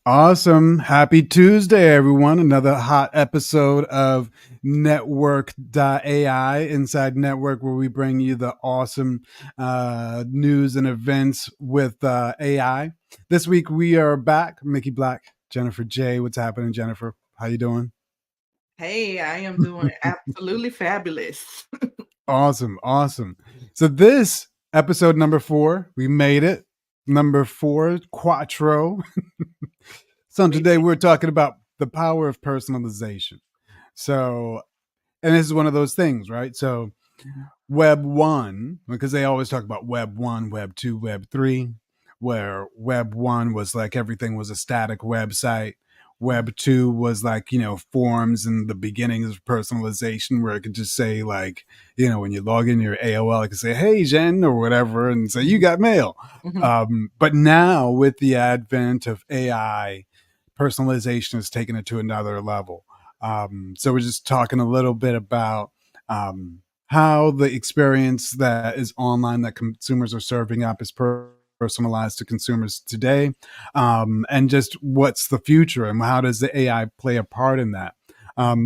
Awesome. Happy Tuesday, everyone. Another hot episode of NetWurk.ai, Inside Network, where we bring you the awesome news and events with AI. This week we are back. Mickey Black, Jennifer J. What's happening, Jennifer? How you doing? Hey, I am doing absolutely fabulous. Awesome. Awesome. So this episode number 4, we made it. Number 4, Quattro. So We today made we're talking about the power of personalization. So, and this is one of those things, right? So, Web 1, because they always talk about Web 1, Web 2, Web 3, where Web 1 was like everything was a static website. Web 2 was like, forms and the beginnings of personalization where it could just say, like, when you log in your AOL, it could say, hey, Jen, or whatever, and say, you got mail. Mhm. But now with the advent of AI, personalization has taken it to another level. So we're just talking a little bit about how the experience that is online that consumers are serving up is personalized to consumers today, and just what's the future and how does the AI play a part in that.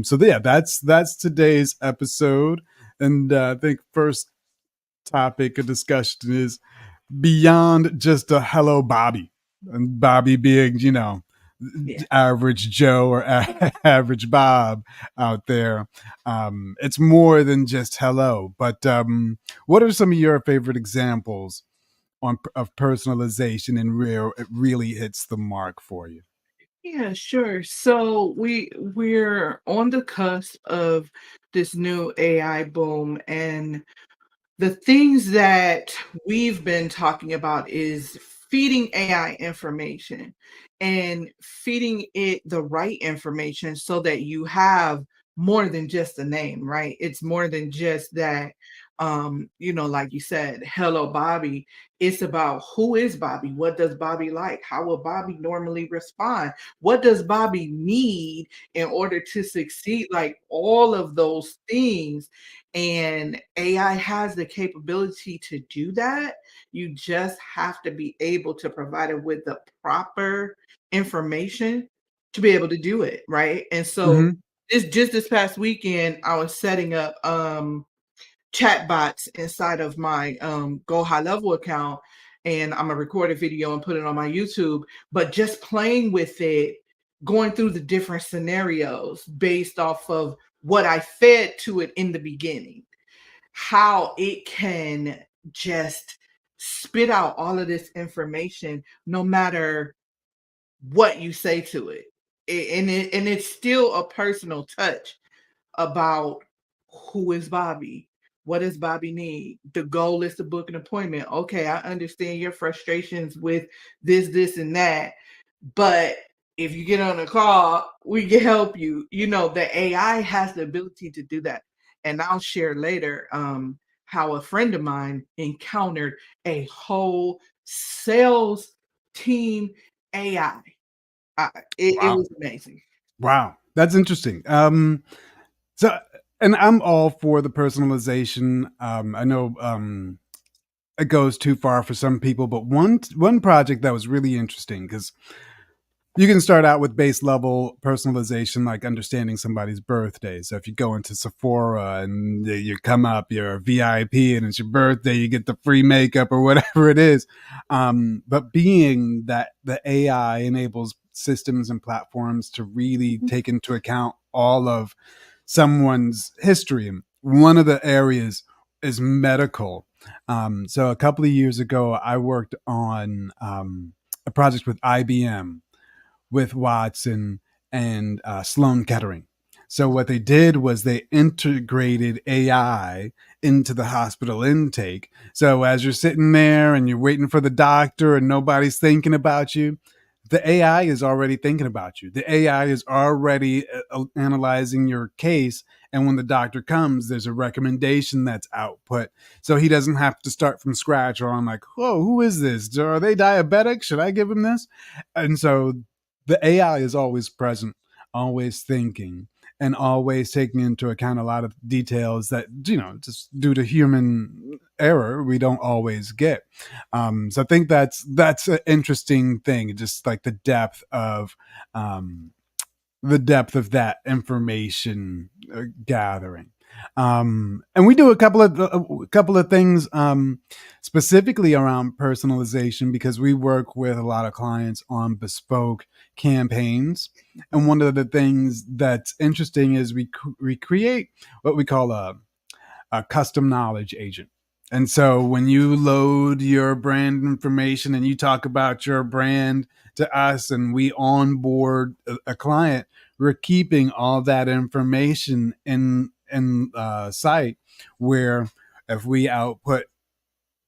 So yeah, that's today's episode, and I think first topic of discussion is beyond just a hello Bobby, and Bobby being Yeah. average Joe or average Bob out there. It's more than just hello. But what are some of your favorite examples of personalization and where it really hits the mark for you? Yeah, sure. So we're on the cusp of this new AI boom, and the things that we've been talking about is feeding AI information and feeding it the right information so that you have more than just a name, right? It's more than just that, like you said, hello, Bobby. It's about who is Bobby? What does Bobby like? How will Bobby normally respond? What does Bobby need in order to succeed? Like all of those things, and AI has the capability to do that. You just have to be able to provide it with the proper information to be able to do it, right? And so Mm-hmm. this past weekend, I was setting up chat bots inside of my Go High Level account, and I'm gonna record a video and put it on my YouTube. But just playing with it, going through the different scenarios based off of what I fed to it in the beginning, how it can just spit out all of this information no matter what you say to it. And it's still a personal touch about who is Bobby? What does Bobby need? The goal is to book an appointment. Okay, I understand your frustrations with this, and that. But if you get on a call, we can help you. The AI has the ability to do that. And I'll share later how a friend of mine encountered a whole sales team AI. It Wow. was amazing. Wow. That's interesting. So, and I'm all for the personalization. I know it goes too far for some people, but one project that was really interesting because you can start out with base level personalization, like understanding somebody's birthday. So if you go into Sephora and you come up, you're a VIP and it's your birthday, you get the free makeup or whatever it is. But being that the AI enables systems and platforms to really take into account all of someone's history. And one of the areas is medical. So a couple of years ago, I worked on a project with IBM, with Watson and Sloan Kettering. So what they did was they integrated AI into the hospital intake. So as you're sitting there and you're waiting for the doctor and nobody's thinking about you, the AI is already thinking about you. The AI is already analyzing your case. And when the doctor comes, there's a recommendation that's output. So he doesn't have to start from scratch or I'm like, whoa, who is this? Are they diabetic? Should I give him this? And so the AI is always present, always thinking, and always taking into account a lot of details that, just due to human error we don't always get. So I think that's an interesting thing, just like um, the depth of that information gathering. And we do a couple of things specifically around personalization because we work with a lot of clients on bespoke campaigns. And one of the things that's interesting is we create what we call a custom knowledge agent. And so when you load your brand information and you talk about your brand to us and we onboard a client, we're keeping all that information in site where if we output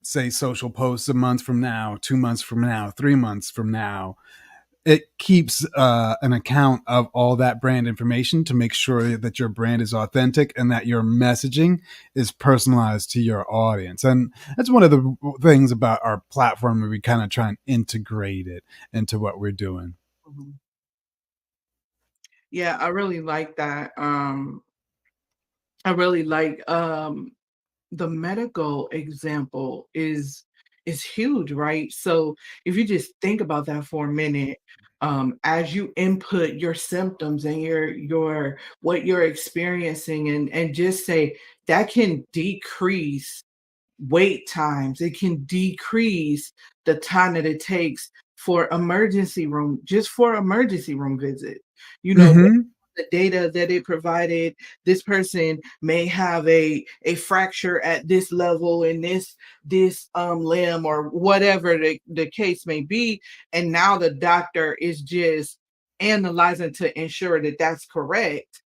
say social posts a month from now, 2 months from now, 3 months from now, it keeps an account of all that brand information to make sure that your brand is authentic and that your messaging is personalized to your audience. And that's one of the things about our platform where we kind of try and integrate it into what we're doing. Mhm. Yeah, I really like that. I really like the medical example is huge, right? So if you just think about that for a minute, as you input your symptoms and your what you're experiencing and just say that can decrease wait times. It can decrease the time that it takes for emergency room, just for emergency room visit. You know, Mm-hmm. the data that it provided, this person may have a fracture at this level in this limb or whatever the case may be. And now the doctor is just analyzing to ensure that that's correct,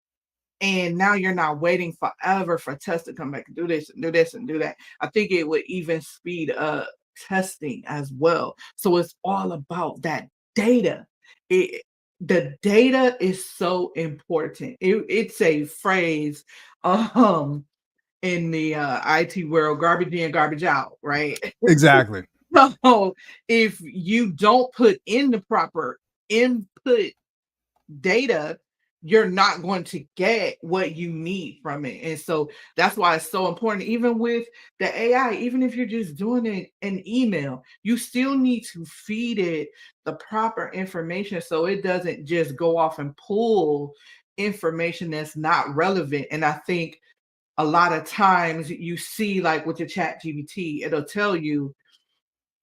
and now you're not waiting forever for tests to come back and do this and do this and do that. I think it would even speed up testing as well. So it's all about that data. It, the data is so important. It's a phrase um in the IT world, garbage in, garbage out, right? Exactly. So if you don't put in the proper input data, you're not going to get what you need from it. And so that's why it's so important. Even with the AI, even if you're just doing it an email, you still need to feed it the proper information so it doesn't just go off and pull information that's not relevant. And I think a lot of times you see, like with the chat GBT, it'll tell you,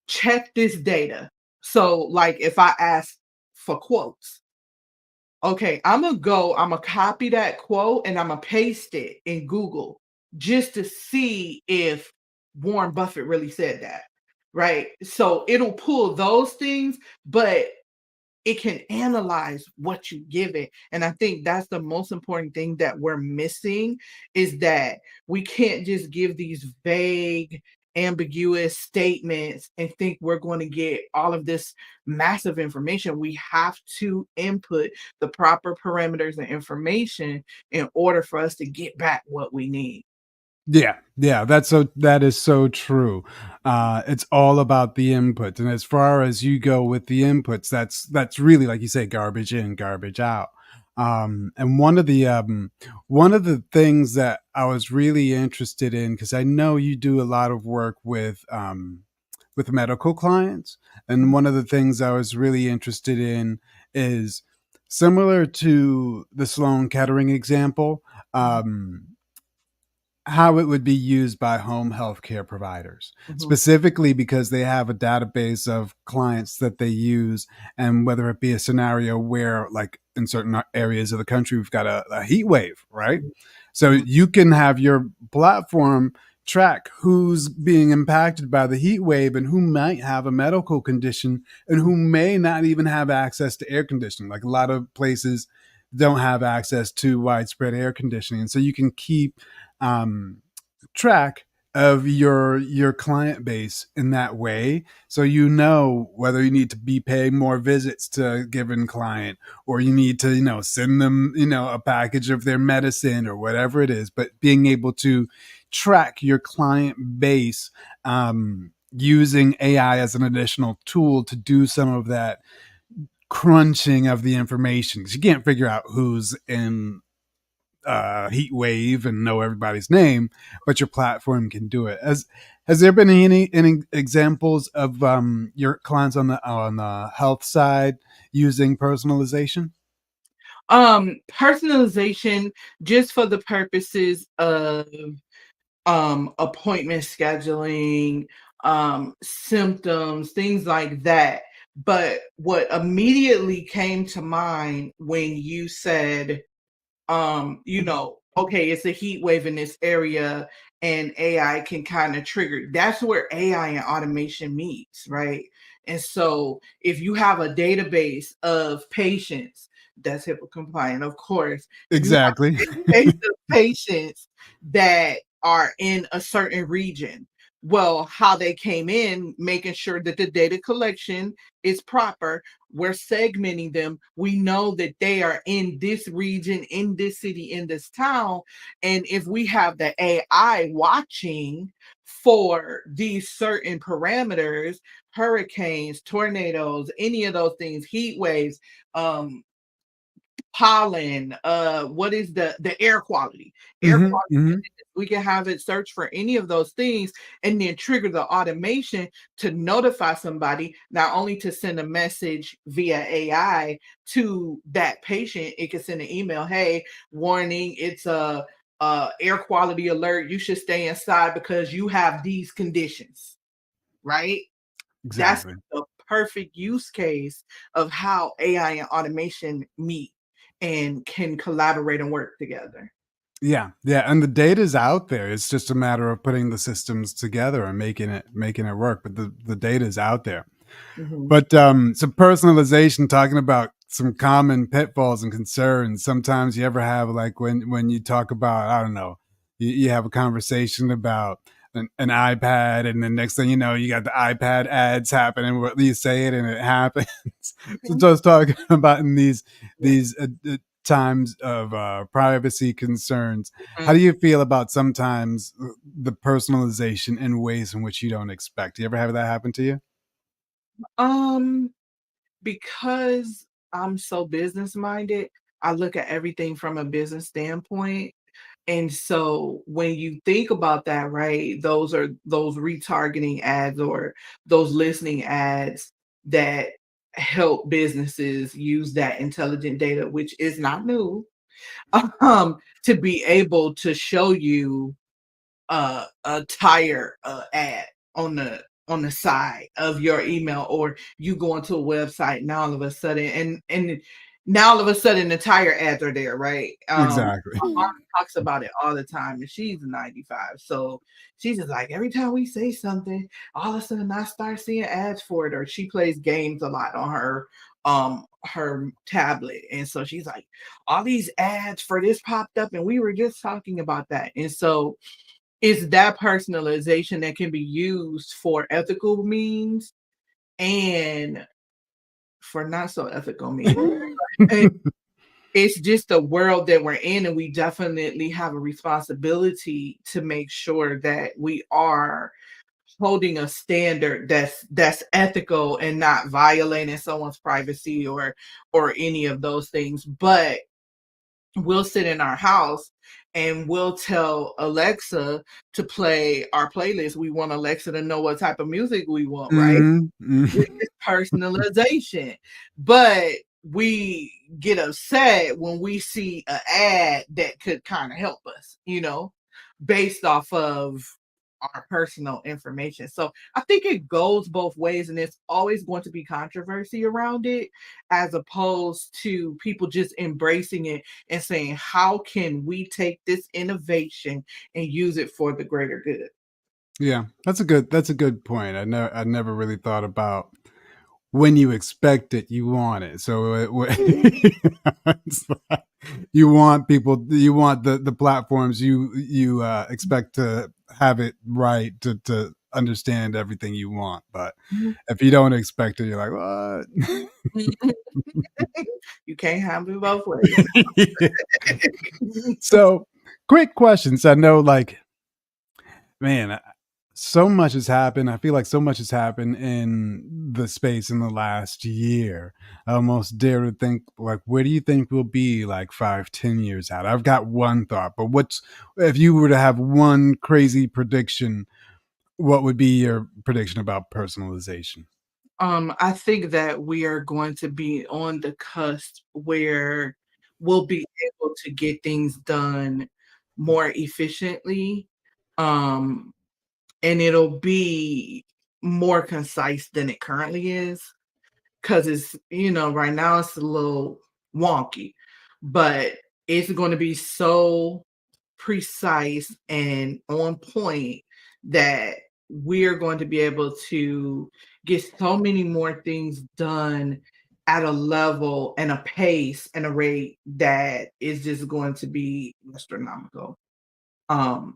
check this data. So, like if I ask for quotes, okay, Imma copy that quote and Imma paste it in Google just to see if Warren Buffett really said that, right? So it'll pull those things, but it can analyze what you give it. And I think that's the most important thing that we're missing, is that we can't just give these vague, ambiguous statements and think we're going to get all of this massive information. We have to input the proper parameters and information in order for us to get back what we need. Yeah, yeah, that is so true. It's all about the input, and as far as you go with the inputs, that's really like you say, garbage in, garbage out. And one of the things that I was really interested in, because I know you do a lot of work with medical clients, and one of the things I was really interested in is similar to the Sloan Kettering example. Mhm, How it would be used by home healthcare providers, mhm, specifically because they have a database of clients that they use, and whether it be a scenario where, like in certain areas of the country, we've got a heat wave, right? mhm, So mhm, you can have your platform track who's being impacted by the heat wave and who might have a medical condition and who may not even have access to air conditioning. Like a lot of places don't have access to widespread air conditioning. And so you can keep um, track of your client base in that way, so you know whether you need to be paying more visits to a given client, or you need to send them a package of their medicine or whatever it is. But being able to track your client base using AI as an additional tool to do some of that crunching of the information, because you can't figure out who's in heat wave and know everybody's name, but your platform can do it. Has there been any examples of your clients on the health side using personalization? Personalization just for the purposes of appointment scheduling, symptoms, things like that. But what immediately came to mind when you said, okay, it's a heat wave in this area and AI can kind of trigger. That's where AI and automation meets, right? And so if you have a database of patients, that's HIPAA compliant, of course. If you have Exactly. a database of patients that are in a certain region, well, how they came in, making sure that the data collection is proper, we're segmenting them. We know that they are in this region, in this city, in this town. And if we have the AI watching for these certain parameters, hurricanes, tornadoes, any of those things, heat waves, um, pollen, what is the air quality? Air Hmm. quality, Hmm. we can have it search for any of those things and then trigger the automation to notify somebody, not only to send a message via AI to that patient, it can send an email, hey, warning, it's a air quality alert. You should stay inside because you have these conditions, right? That's Exactly. the perfect use case of how AI and automation meet and can collaborate and work together. Yeah, yeah, and the data's out there. It's just a matter of putting the systems together and making it work. But the data's out there. Mhm. But some personalization, talking about some common pitfalls and concerns. Sometimes you ever have like when you talk about, I don't know, you have a conversation about an iPad, and the next thing you know, you got the iPad ads happening. What you say it, and it happens. So Mhm. just talking about in Yeah. these times of privacy concerns. How Mhm. do you feel about sometimes the personalization in ways in which you don't expect? Do you ever have that happen to you? Um, because I'm so business minded, I look at everything from a business standpoint. And so when you think about that, right, those are those retargeting ads or those listening ads that help businesses use that intelligent data, which is not new, to be able to show you a tire ad on the side of your email, or you go into a website and all of a sudden and now all of a sudden the tire ads are there, right? Exactly. My mom talks about it all the time and she's 95. So she's just like every time we say something, all of a sudden I start seeing ads for it, or she plays games a lot on her tablet. And so she's like, all these ads for this popped up and we were just talking about that. And so it's that personalization that can be used for ethical means and for not so ethical means. And it's just the world that we're in, and we definitely have a responsibility to make sure that we are holding a standard that's ethical and not violating someone's privacy or any of those things. But we'll sit in our house and we'll tell Alexa to play our playlist. We want Alexa to know what type of music we want, right? Mhm, Which mhm. is personalization. But we get upset when we see an ad that could kind of help us, based off of our personal information. So I think it goes both ways, and it's always going to be controversy around it, as opposed to people just embracing it and saying, how can we take this innovation and use it for the greater good? Yeah, that's a good point. I never really thought about when you expect it, you want it. So it's like you want the platforms you expect to have it right to understand everything you want. But Mhm. if you don't expect it, you're like, what? You can't have it both ways. So, quick questions. I know, like, man, so much has happened. I feel like so much has happened in the space in the last year. I almost dare to think, like, where do you think we'll be like 5, 10 years out? I've got one thought, but what's if you were to have one crazy prediction? What would be your prediction about personalization? I think that we are going to be on the cusp where we'll be able to get things done more efficiently, um, and it'll be more concise than it currently is. 'Cause it's right now it's a little wonky, but it's gonna be so precise and on point that we're going to be able to get so many more things done at a level and a pace and a rate that is just going to be astronomical. Um,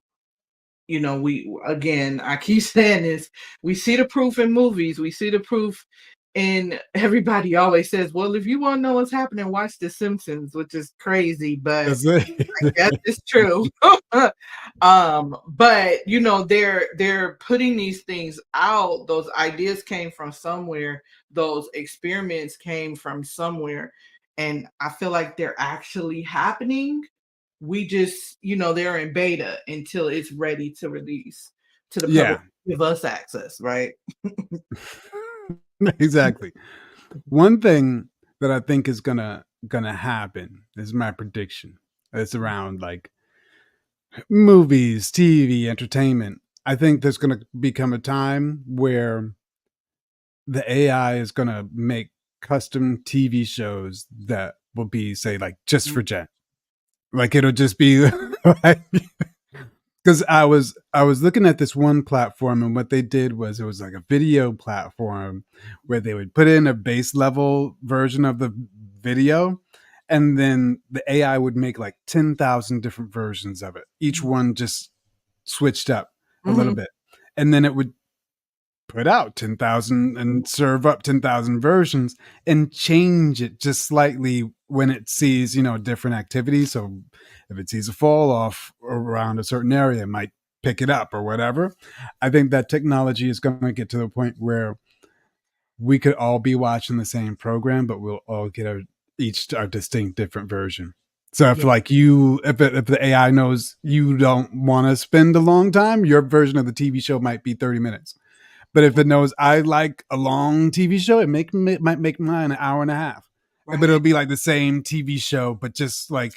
we again, I keep saying this, we see the proof in movies, we see the proof and everybody always says, well, if you want to know what's happening, watch The Simpsons, which is crazy, but That's it. I guess it's true. But they're putting these things out. Those ideas came from somewhere, those experiments came from somewhere, and I feel like they're actually happening. We just, they're in beta until it's ready to release to the public, Yeah, give us access, right? exactly. One thing that I think is gonna happen is my prediction. It's around like movies, TV, entertainment. I think there's gonna become a time where the AI is gonna make custom TV shows that will be, say, like just for Jen. Like it'll just be like because I was looking at this one platform, and what they did was it was like a video platform where they would put in a base level version of the video, and then the AI would make like 10,000 different versions of it, each one just switched up a little Mhm, bit, and then it would put out 10,000 and serve up 10,000 versions and change it just slightly when it sees, different activities. So if it sees a fall off around a certain area, it might pick it up or whatever. I think that technology is going to get to the point where we could all be watching the same program, but we'll all get each our distinct different version. So if yeah, like you, if the AI knows you don't want to spend a long time, your version of the TV show might be 30 minutes. But if yeah, it knows I like a long TV show, might make mine an hour and a half. But it'll right, be like the same TV show, but just like,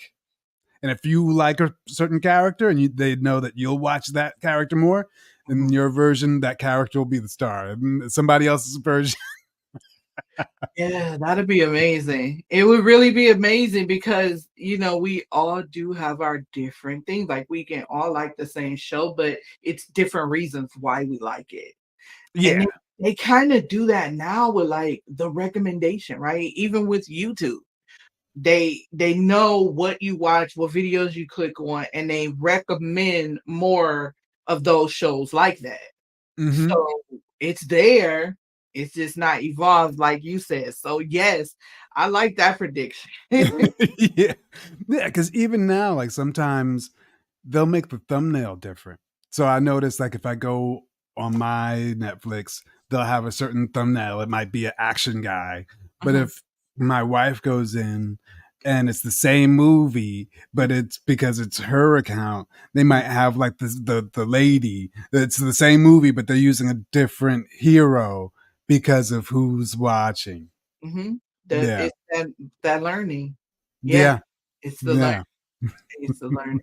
and if you like a certain character and they know that you'll watch that character more, then mhm. your version, that character will be the star. And somebody else's version. Yeah, that'd be amazing. It would really be amazing because, we all do have our different things. Like we can all like the same show, but it's different reasons why we like it. And Yeah. they kind of do that now with like the recommendation, right? Even with YouTube. They know what you watch, what videos you click on, and they recommend more of those shows like that. Mm-hmm. So it's there. It's just not evolved like you said. So yes, I like that prediction. Yeah. Yeah. Because even now, like sometimes they'll make the thumbnail different. So I notice like if I go on my Netflix, they'll have a certain thumbnail. It might be an action guy. But Mhm, if my wife goes in and it's the same movie, but it's because it's her account, they might have like the lady. It's the same movie, but they're using a different hero because of who's watching. mhm. That Yeah. it's that learning. Yeah, Yeah. it's the learning. Yeah. It's the learning.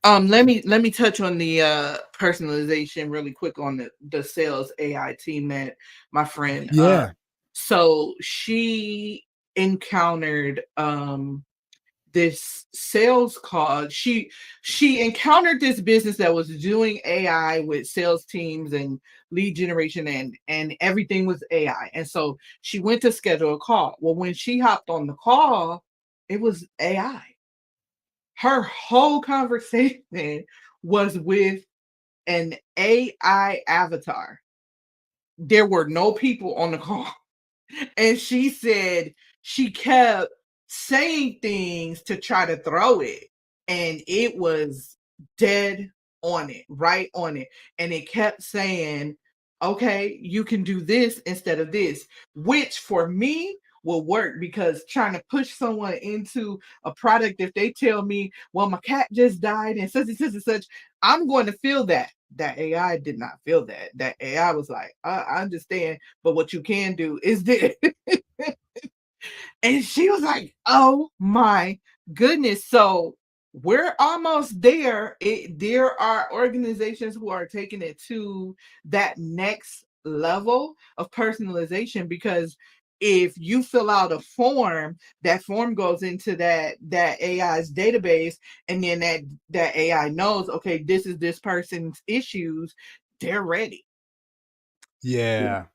Let me touch on the personalization really quick on the sales AI team that my friend Yeah. so she encountered this sales call. She encountered this business that was doing AI with sales teams and lead generation and everything was AI. And so she went to schedule a call. Well, when she hopped on the call, it was AI. Her whole conversation was with an AI avatar. There were no people on the call. And she said she kept saying things to try to throw it, and it was dead on it, right on it. And it kept saying, okay, you can do this instead of this, which for me will work because trying to push someone into a product, if they tell me, well, my cat just died and such, I'm going to feel that. That AI did not feel that. That AI was like, I understand, but what you can do is this. And she was like, "Oh my goodness." So we're almost there. There are organizations who are taking it to that next level of personalization because if you fill out a form, that form goes into that AI's database, and then that AI knows, okay, this is this person's issues. They're ready. Yeah.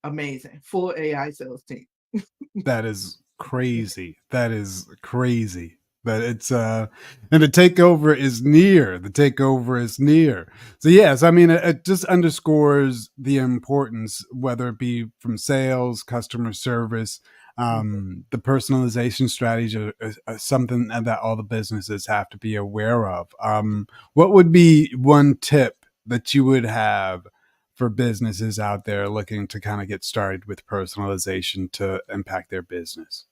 Amazing. Full AI sales team. That is crazy. That is crazy. But it's and the takeover is near. The takeover is near. So yes, I mean it just underscores the importance, whether it be from sales, customer service, the personalization strategy is something that all the businesses have to be aware of. What would be one tip that you would have for businesses out there looking to kind of get started with personalization to impact their business?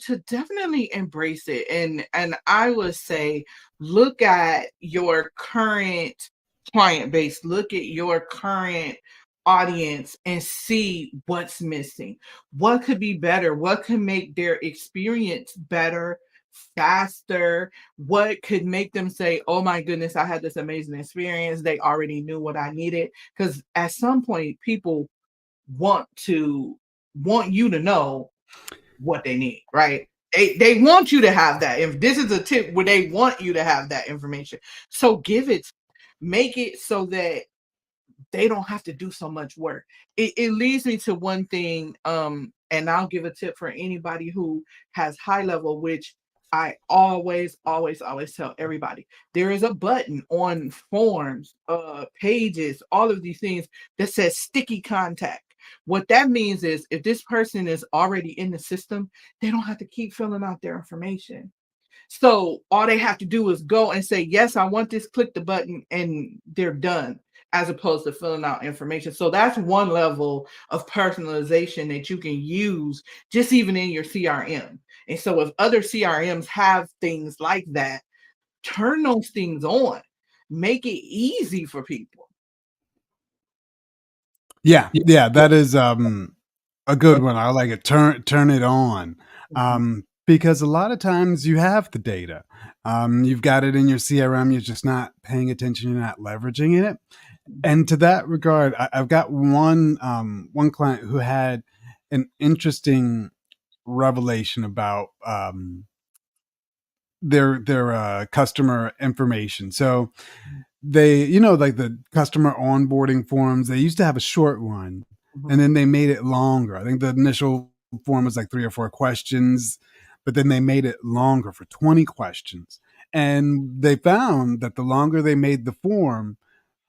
To definitely embrace it, and I would say look at your current client base, look at your current audience and see what's missing. What could be better? What could make their experience better, faster? What could make them say, "Oh my goodness, I had this amazing experience. They already knew what I needed." Because at some point, people want you to know what they need, right? They want you to have that. If this is a tip where they want you to have that information, so give it, make it so that they don't have to do so much work. It leads me to one thing, and I'll give a tip for anybody who has high level, which I always tell everybody. There is a button on forms, pages, all of these things that says sticky contact. What that means is if this person is already in the system, they don't have to keep filling out their information. So all they have to do is go and say, yes, I want this, click the button, and they're done, as opposed to filling out information. So that's one level of personalization that you can use just even in your CRM. And so if other CRMs have things like that, turn those things on, make it easy for people. Yeah, yeah, that is a good one. I like it. Turn it on. Mhm, Because a lot of times you have the data. You've got it in your CRM, you're just not paying attention, you're not leveraging it. mhm, And to that regard, I've got one client who had an interesting revelation about their customer information. So they, like the customer onboarding forms, they used to have a short one, and mhm, then they made it longer. I think the initial form was like 3 or 4 questions, but then they made it longer for 20 questions. And they found that the longer they made the form,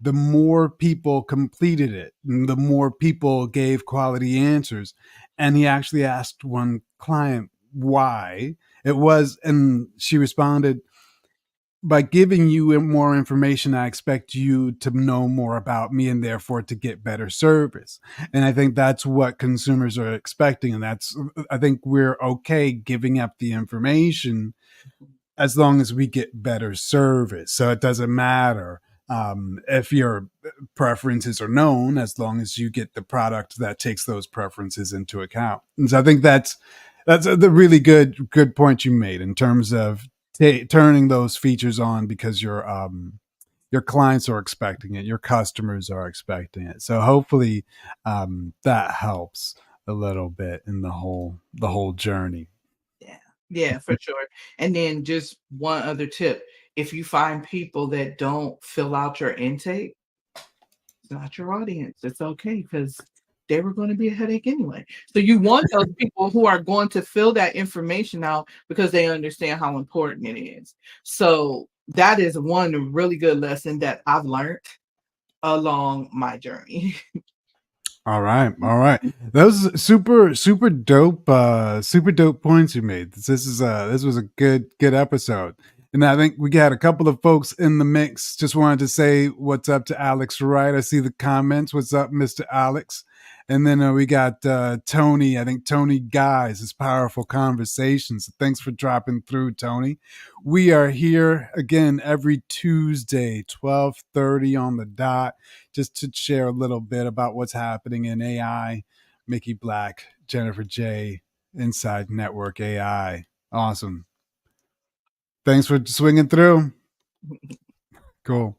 the more people completed it, and the more people gave quality answers. And he actually asked one client why it was, and she responded, by giving you more information, I expect you to know more about me and therefore to get better service. And I think that's what consumers are expecting. And I think we're okay giving up the information as long as we get better service. So it doesn't matter if your preferences are known, as long as you get the product that takes those preferences into account. And so I think that's the really good point you made in terms of turning those features on because your clients are expecting it, your customers are expecting it. So hopefully that helps a little bit in the whole journey. yeah, yeah, for sure. And then just one other tip: if you find people that don't fill out your intake, it's not your audience. It's okay because they were going to be a headache anyway. So you want those people who are going to fill that information out because they understand how important it is. So that is one really good lesson that I've learned along my journey. All right, all right. Those super dope points you made. This was a good episode. And I think we got a couple of folks in the mix. Just wanted to say what's up to Alex Wright. I see the comments. What's up, Mr. Alex? And then we got Tony. I think Tony Guys, his powerful conversations. Thanks for dropping through, Tony. We are here again every Tuesday, 12:30 on the dot, just to share a little bit about what's happening in AI. Mickey Black, Jennifer J, Inside Network AI. Awesome. Thanks for swinging through. Cool.